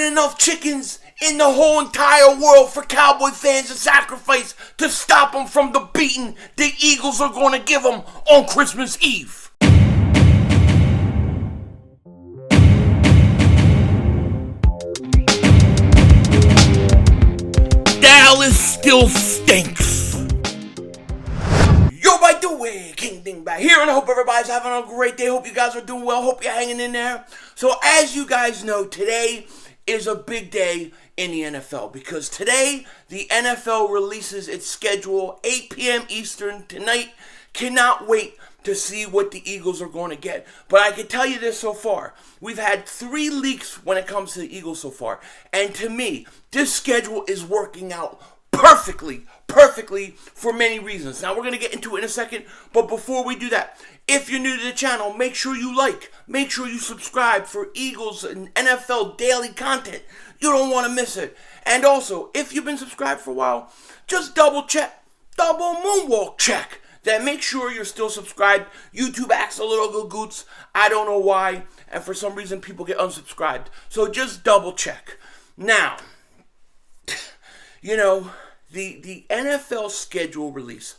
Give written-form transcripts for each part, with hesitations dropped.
enough chickens in the whole entire world for Cowboy fans to sacrifice to stop them from the beating the Eagles are going to give them on Christmas Eve. Dallas still stinks. Yo, by the way, King Dingbat here, and I hope everybody's having a great day. Hope you guys are doing well. Hope you're hanging in there. So, as you guys know, today is a big day in the NFL because today the NFL releases its schedule 8 p.m. Eastern tonight. Cannot wait to see what the Eagles are going to get. But I can tell you this so far. We've had 3 leaks when it comes to the Eagles so far. And to me, this schedule is working out perfectly for many reasons. Now, we're going to get into it in a second. But before we do that, if you're new to the channel, make sure you like. Make sure you subscribe for Eagles and NFL daily content. You don't want to miss it. And also, if you've been subscribed for a while, just double check. Double moonwalk check. Then make sure you're still subscribed. YouTube acts a little goots. I don't know why. And for some reason, people get unsubscribed. So just double check. Now, you know, the NFL schedule release,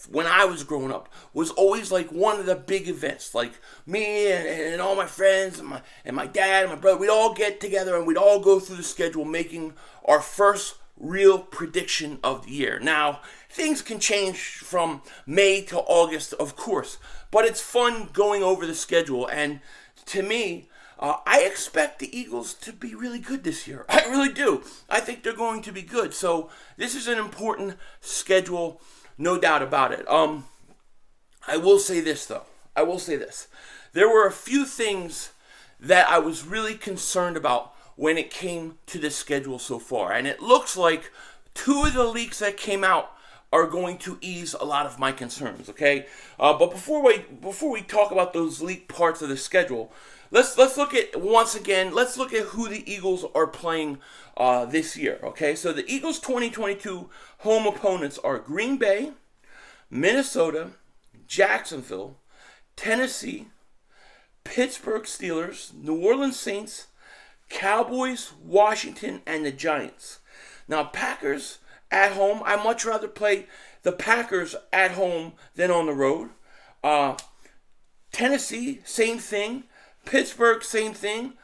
when I was growing up, was always like one of the big events. Like me and all my friends and my dad and my brother, we'd all get together and we'd all go through the schedule making our first real prediction of the year. Now, things can change from May to August, of course, but it's fun going over the schedule. And to me, I expect the Eagles to be really good this year. I really do. I think they're going to be good. So this is an important schedule, no doubt about it. I will say this, though. I will say this. There were a few things that I was really concerned about when it came to this schedule so far. And it looks like 2 of the leaks that came out are going to ease a lot of my concerns, okay? But before we talk about those leaked parts of the schedule, let's look at, once again, let's look at who the Eagles are playing this year, okay? So the Eagles 2022 home opponents are Green Bay, Minnesota, Jacksonville, Tennessee, Pittsburgh Steelers, New Orleans Saints, Cowboys, Washington, and the Giants. Now, Packers at home, I much rather play the Packers at home than on the road. Tennessee, same thing. Pittsburgh, same thing.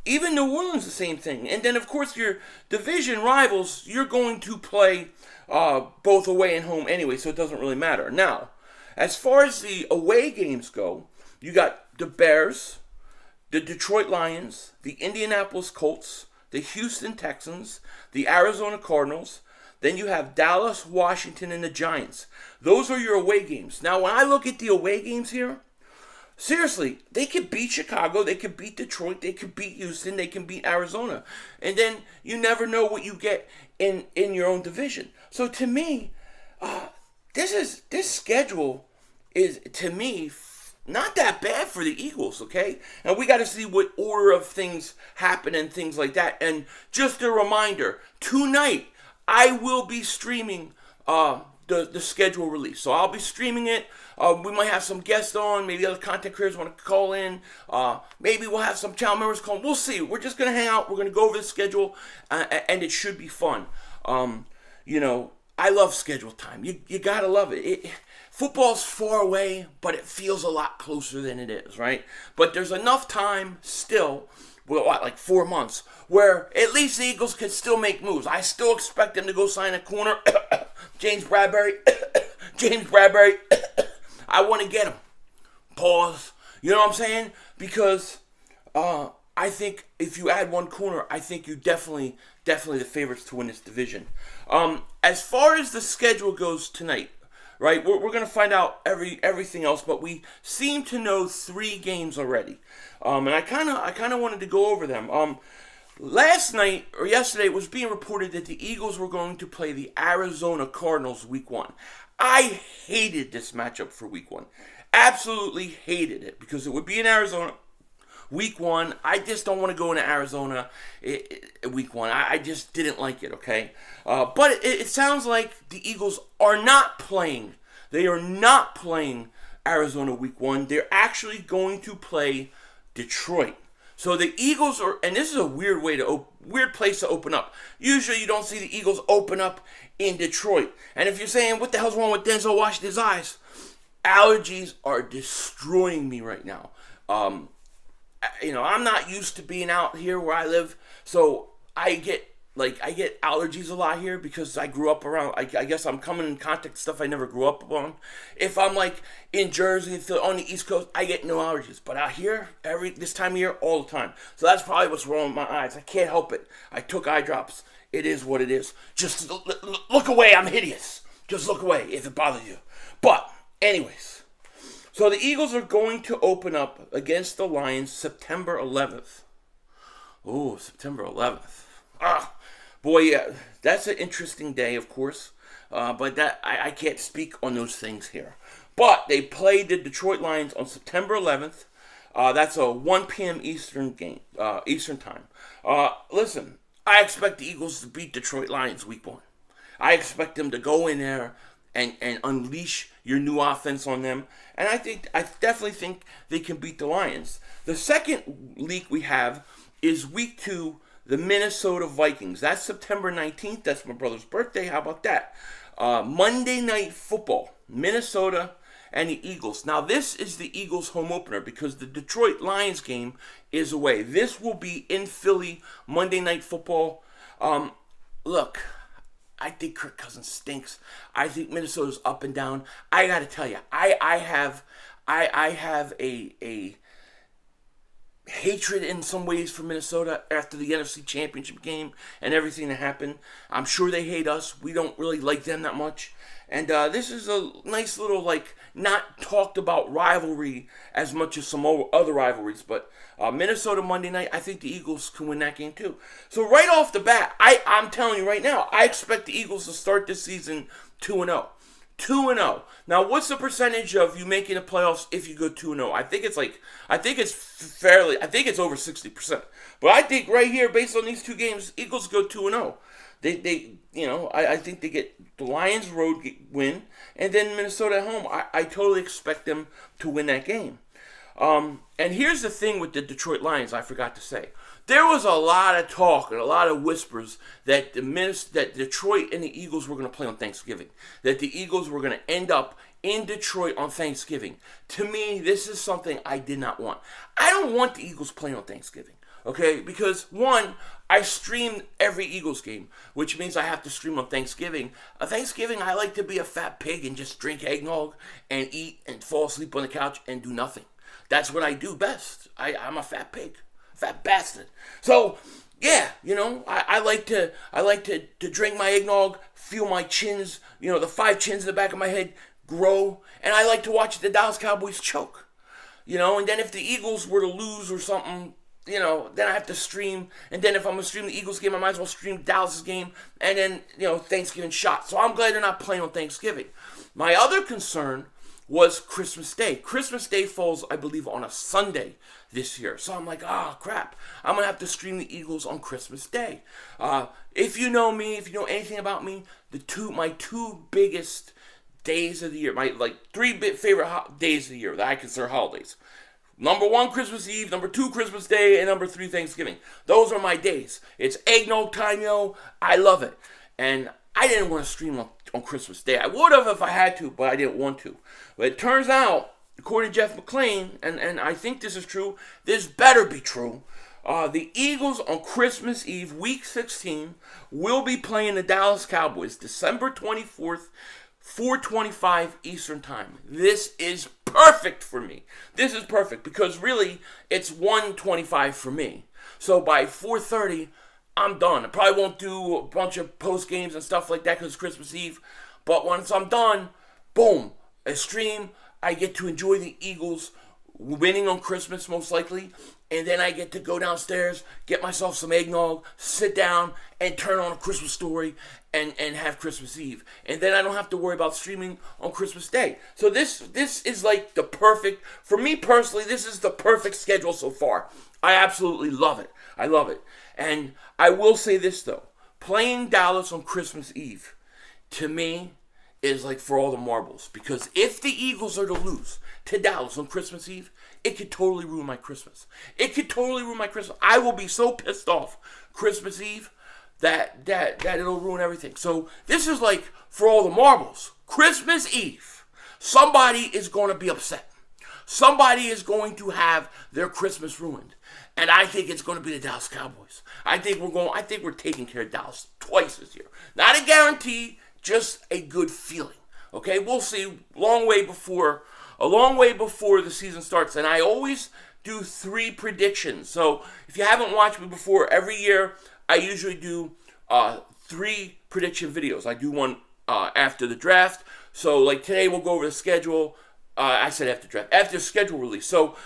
Even New Orleans, the same thing. And then, of course, your division rivals, you're going to play both away and home anyway, so it doesn't really matter. Now, as far as the away games go, you got the Bears, the Detroit Lions, the Indianapolis Colts, the Houston Texans, the Arizona Cardinals. Then you have Dallas, Washington, and the Giants. Those are your away games. Now, when I look at the away games here, seriously, they could beat Chicago, they could beat Detroit, they could beat Houston, they can beat Arizona. And then you never know what you get in your own division. So to me, this schedule is, to me, not that bad for the Eagles, okay? And we got to see what order of things happen and things like that. And just a reminder, tonight I will be streaming the schedule release. So I'll be streaming it. We might have some guests on. Maybe other content creators want to call in. Maybe we'll have some channel members call in. We'll see. We're just going to hang out. We're going to go over the schedule, and it should be fun. You know, I love schedule time. You got to love it. Football's far away, but it feels a lot closer than it is, right? But there's enough time still, well, like 4 months, where at least the Eagles can still make moves. I still expect them to go sign a corner. James Bradbury. I want to get him. Pause. You know what I'm saying? Because I think if you add one corner, I think you definitely the favorites to win this division. As far as the schedule goes tonight, right, we're going to find out everything else, but we seem to know 3 games already. And I kind of wanted to go over them. Last night, or yesterday, it was being reported that the Eagles were going to play the Arizona Cardinals week 1. I hated this matchup for week 1. Absolutely hated it, because it would be in Arizona week 1. I just don't want to go into Arizona week 1. I just didn't like it, okay? But it sounds like the Eagles are not playing. They are not playing Arizona week 1. They're actually going to play Detroit. So the Eagles are, and this is a weird weird place to open up. Usually you don't see the Eagles open up in Detroit. And if you're saying, what the hell's wrong with Denzel Washington's eyes? Allergies are destroying me right now. I'm not used to being out here where I live, so I get allergies a lot here because I grew up around. I guess I'm coming in contact with stuff I never grew up on. If I'm like in Jersey, on the East Coast, I get no allergies. But out here, this time of year, all the time. So that's probably what's wrong with my eyes. I can't help it. I took eye drops. It is what it is. Just look away. I'm hideous. Just look away if it bothers you. But anyways, so the Eagles are going to open up against the Lions September 11th. Oh, September 11th. Boy, yeah, that's an interesting day, of course. But that I can't speak on those things here. But they played the Detroit Lions on September 11th. That's a 1 p.m. Eastern game, Eastern time. Listen, I expect the Eagles to beat Detroit Lions week 1. I expect them to go in there and unleash your new offense on them. And I definitely think they can beat the Lions. The second leak we have is week 2, the Minnesota Vikings. That's September 19th. That's my brother's birthday. How about that? Monday Night Football, Minnesota and the Eagles. Now, this is the Eagles' home opener because the Detroit Lions game is away. This will be in Philly, Monday Night Football. Look, I think Kirk Cousins stinks. I think Minnesota's up and down. I got to tell you, I have a hatred in some ways for Minnesota after the NFC Championship game and everything that happened. I'm sure they hate us. We don't really like them that much. And this is a nice little, not talked about rivalry as much as some other rivalries. But Minnesota Monday night, I think the Eagles can win that game too. So right off the bat, I'm telling you right now, I expect the Eagles to start this season 2-0. 2-0. Now, what's the percentage of you making the playoffs if you go 2-0? I think it's over 60%. But I think right here, based on these two games, Eagles go 2-0. I think they get the Lions road win, and then Minnesota at home. I totally expect them to win that game. And here's the thing with the Detroit Lions, I forgot to say. There was a lot of talk and a lot of whispers that that Detroit and the Eagles were going to play on Thanksgiving. That the Eagles were going to end up in Detroit on Thanksgiving. To me, this is something I did not want. I don't want the Eagles playing on Thanksgiving. Okay? Because, one, I stream every Eagles game, which means I have to stream on Thanksgiving. On Thanksgiving, I like to be a fat pig and just drink eggnog and eat and fall asleep on the couch and do nothing. That's what I do best. I'm a fat pig. Fat bastard. So, yeah, I like to drink my eggnog, feel my chins, the 5 chins in the back of my head grow, and I like to watch the Dallas Cowboys choke. And then if the Eagles were to lose or something, then I have to stream, and then if I'm going to stream the Eagles game, I might as well stream Dallas' game, and then, Thanksgiving shot. So I'm glad they're not playing on Thanksgiving. My other concern was Christmas Day. Christmas Day falls, I believe, on a Sunday this year. So I'm like, crap. I'm going to have to stream the Eagles on Christmas Day. If you know me, if you know anything about me, my two biggest days of the year, my 3 favorite days of the year that I consider holidays. Number 1, Christmas Eve. Number 2, Christmas Day. And number 3, Thanksgiving. Those are my days. It's eggnog time, yo. I love it. And I didn't want to stream on Christmas Day. I would have if I had to, but I didn't want to. But it turns out, according to Jeff McClain, and I think this is true, this better be true, the Eagles on Christmas Eve, Week 16, will be playing the Dallas Cowboys December 24th, 4:25 Eastern Time. This is perfect for me. This is perfect because really it's 1:25 for me. So by 4:30, I'm done. I probably won't do a bunch of post games and stuff like that because it's Christmas Eve. But once I'm done, boom, a stream. I get to enjoy the Eagles winning on Christmas most likely. And then I get to go downstairs, get myself some eggnog, sit down, and turn on A Christmas Story and have Christmas Eve. And then I don't have to worry about streaming on Christmas Day. So this is like the perfect, for me personally, this is the perfect schedule so far. I absolutely love it. I love it. And I will say this, though. Playing Dallas on Christmas Eve, to me, is like for all the marbles. Because if the Eagles are to lose to Dallas on Christmas Eve, it could totally ruin my Christmas. It could totally ruin my Christmas. I will be so pissed off Christmas Eve that it'll ruin everything. So this is like for all the marbles. Christmas Eve, somebody is going to be upset. Somebody is going to have their Christmas ruined. And I think it's going to be the Dallas Cowboys. I think we're taking care of Dallas twice this year. Not a guarantee, just a good feeling. Okay, we'll see. A long way before the season starts. And I always do 3 predictions. So if you haven't watched me before, every year I usually do 3 prediction videos. I do one after the draft. So like today we'll go over the schedule. I said after draft, after schedule release. So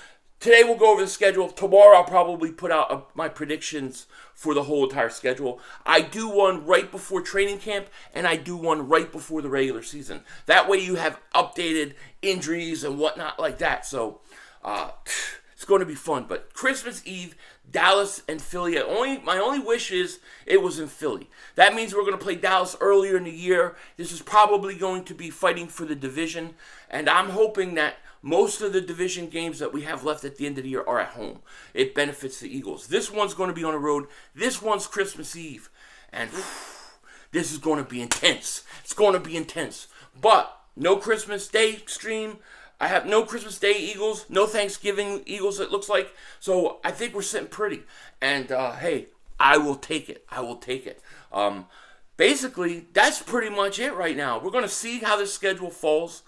today we'll go over the schedule. Tomorrow I'll probably put out my predictions for the whole entire schedule. I do one right before training camp, and I do one right before the regular season. That way you have updated injuries and whatnot like that. So it's going to be fun. But Christmas Eve, Dallas and Philly. My only wish is it was in Philly. That means we're going to play Dallas earlier in the year. This is probably going to be fighting for the division. And I'm hoping that most of the division games that we have left at the end of the year are at home. It benefits the Eagles. This one's going to be on the road. This one's Christmas Eve. And this is going to be intense. It's going to be intense. But no Christmas Day stream. I have no Christmas Day Eagles, no Thanksgiving Eagles, it looks like. So I think we're sitting pretty. And, hey, I will take it. I will take it. Basically, that's pretty much it right now. We're going to see how this schedule falls.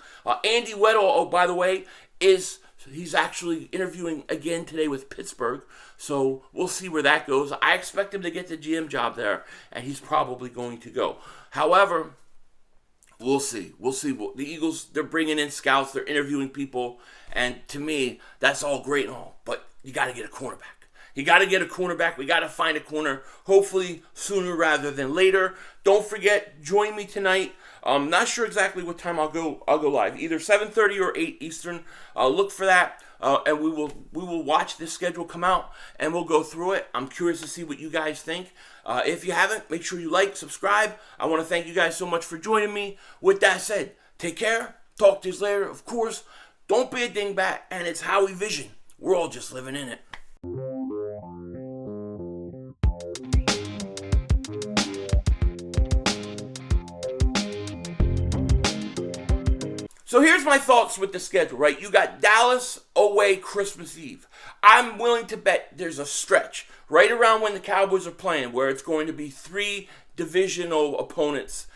Andy Weddle, oh, by the way, he's actually interviewing again today with Pittsburgh. So we'll see where that goes. I expect him to get the GM job there, and he's probably going to go. However, we'll see. We'll see. The Eagles, they're bringing in scouts. They're interviewing people. And to me, that's all great and all. But you got to get a cornerback. You got to get a cornerback. We got to find a corner, hopefully sooner rather than later. Don't forget, join me tonight. I'm not sure exactly what time I'll go live. Either 7:30 or 8 Eastern. Look for that. And we will watch this schedule come out, and we'll go through it. I'm curious to see what you guys think. If you haven't, make sure you like, subscribe. I want to thank you guys so much for joining me. With that said, take care. Talk to you later. Of course, don't be a dingbat, and it's how we vision. We're all just living in it. So here's my thoughts with the schedule, right? You got Dallas away Christmas Eve. I'm willing to bet there's a stretch right around when the Cowboys are playing where it's going to be 3 divisional opponents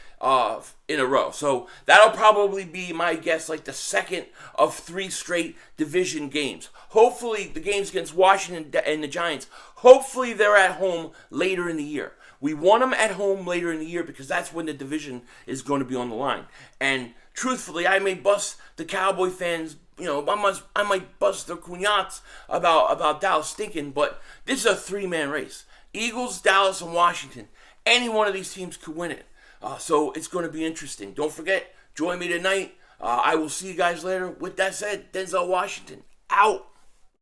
in a row. So that'll probably be, my guess, like the second of 3 straight division games. Hopefully the games against Washington and the Giants, hopefully they're at home later in the year. We want them at home later in the year because that's when the division is going to be on the line. And truthfully, I may bust the Cowboy fans, I might bust their cunyats about Dallas stinking, but this is a 3-man race. Eagles, Dallas, and Washington. Any one of these teams could win it. So it's going to be interesting. Don't forget, join me tonight. I will see you guys later. With that said, Denzel Washington, out.